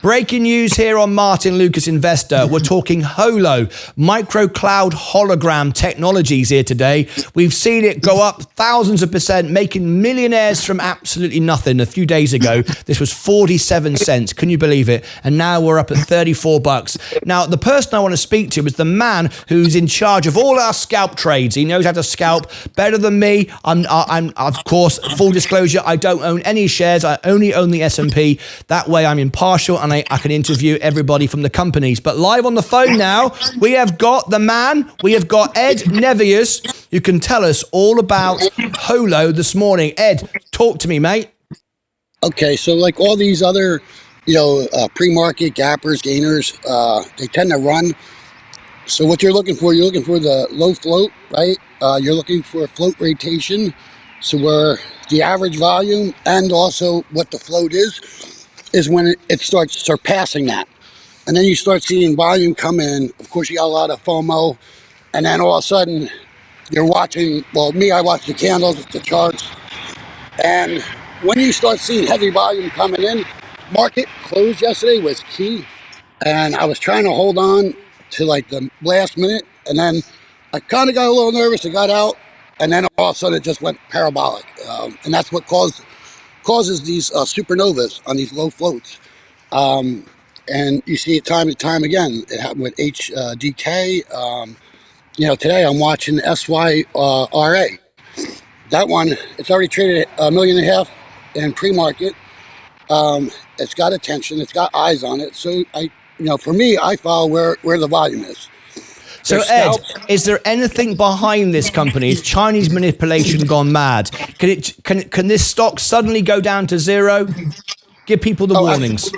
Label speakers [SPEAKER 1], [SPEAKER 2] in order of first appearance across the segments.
[SPEAKER 1] Breaking news here on Martyn Lucas Investor. We're talking HOLO, MicroCloud Hologram Technologies here today. We've seen it go up thousands of %, making millionaires from absolutely nothing. A few days ago, this was 47 cents. Can you believe it? And now we're up at 34 bucks. Now, the person I want to speak to is the man who's in charge of all our scalp trades. He knows how to scalp better than me. I'm of course, full disclosure, I don't own any shares. I only own the S&P. That way I'm impartial and I can interview everybody from the companies. But live on the phone now, we have got the man, we have got Ed Nevius, who can tell us all about HOLO this morning. Ed, talk to me, mate.
[SPEAKER 2] Okay, so like all these other, pre-market gappers, gainers, they tend to run. So what you're looking for the low float, right? You're looking for float rotation. So where the average volume and also what the float is when it starts surpassing that. And then you start seeing volume come in. Of course, you got a lot of FOMO. And then all of a sudden, you're watching, I watch the candles, the charts. And when you start seeing heavy volume coming in, market close yesterday was key. And I was trying to hold on to like the last minute. And then I kind of got a little nervous. I got out. And then all of a sudden it just went parabolic. And that's what causes these supernovas on these low floats. And you see it time and time again. It happened with HDK. Today I'm watching SYRA. That one, it's already traded at $1.5 million in pre-market. It's got attention. It's got eyes on it. So for me, I follow where the volume is.
[SPEAKER 1] So Ed, is there anything behind this company? Is Chinese manipulation gone mad? Can this stock suddenly go down to zero? Give people the warnings.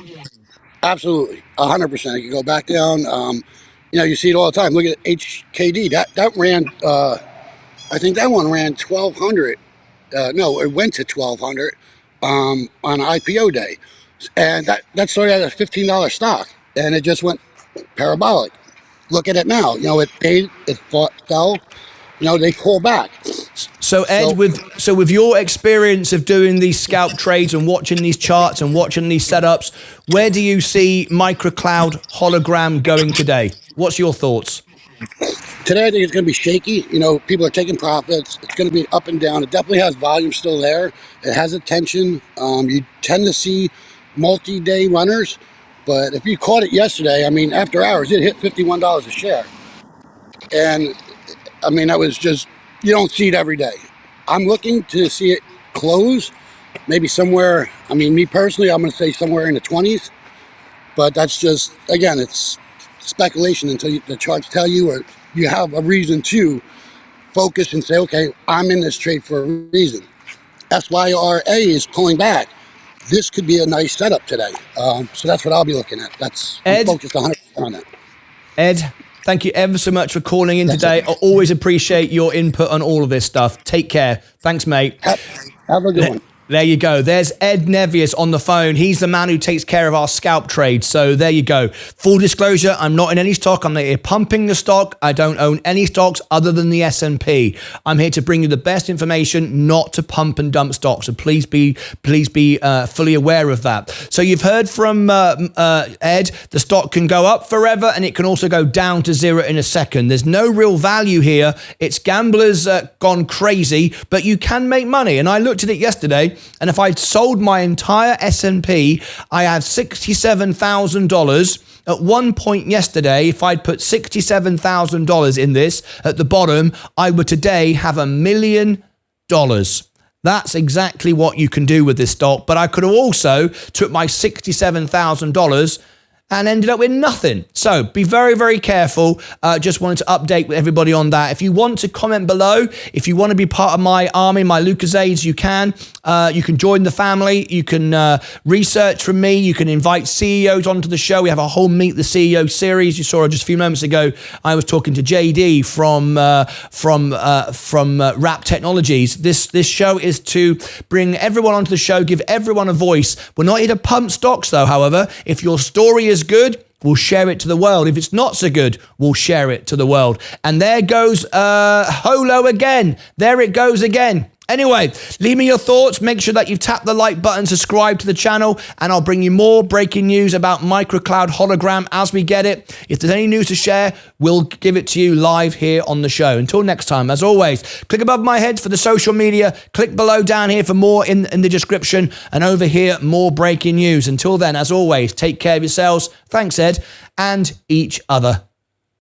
[SPEAKER 2] Absolutely, 100%. It can go back down. You see it all the time. Look at HKD. That ran. I think that one ran 1,200. No, it went to 1,200 on IPO day, and that started at a $15 stock, and it just went parabolic. Look at it now. It paid, it fell. They pull back.
[SPEAKER 1] So Ed, with your experience of doing these scalp trades and watching these charts and watching these setups, where do you see MicroCloud Hologram going today? What's your thoughts?
[SPEAKER 2] Today, I think it's going to be shaky. People are taking profits. It's going to be up and down. It definitely has volume still there. It has attention. You tend to see multi-day runners. But if you caught it yesterday, after hours, it hit $51 a share. And, that was just, you don't see it every day. I'm looking to see it close, maybe somewhere, me personally, I'm going to say somewhere in the 20s. But that's just, again, it's speculation until the charts tell you or you have a reason to focus and say, okay, I'm in this trade for a reason. SYRA is pulling back. This could be a nice setup today. So that's what I'll be looking at. I'm focused 100% on that.
[SPEAKER 1] Ed, thank you ever so much for calling in today. I always appreciate your input on all of this stuff. Take care. Thanks, mate.
[SPEAKER 2] Have a good one.
[SPEAKER 1] There you go. There's Ed Nevius on the phone. He's the man who takes care of our scalp trade. So there you go. Full disclosure, I'm not in any stock. I'm not here pumping the stock. I don't own any stocks other than the S&P. I'm here to bring you the best information, not to pump and dump stocks. So please be fully aware of that. So you've heard from Ed, the stock can go up forever and it can also go down to zero in a second. There's no real value here. It's gamblers gone crazy, but you can make money. And I looked at it yesterday. And if I'd sold my entire S&P, I have $67,000. At one point yesterday, if I'd put $67,000 in this at the bottom, I would today have $1 million. That's exactly what you can do with this stock. But I could have also took my $67,000 and ended up with nothing. So be very, very careful. Just wanted to update everybody on that. If you want to comment below, if you want to be part of my army, my Lucasades, you can. You can join the family. You can research from me. You can invite CEOs onto the show. We have a whole Meet the CEO series. You saw just a few moments ago, I was talking to JD from Wrap Technologies. This show is to bring everyone onto the show, give everyone a voice. We're not here to pump stocks though, however. If your story is good, we'll share it to the world. If it's not so good, we'll share it to the world. And there goes HOLO again. There it goes again. Anyway, leave me your thoughts. Make sure that you've tapped the like button, subscribe to the channel, and I'll bring you more breaking news about MicroCloud Hologram as we get it. If there's any news to share, we'll give it to you live here on the show. Until next time, as always, click above my head for the social media, click below down here for more in the description, and over here, more breaking news. Until then, as always, take care of yourselves. Thanks, Ed, and each other.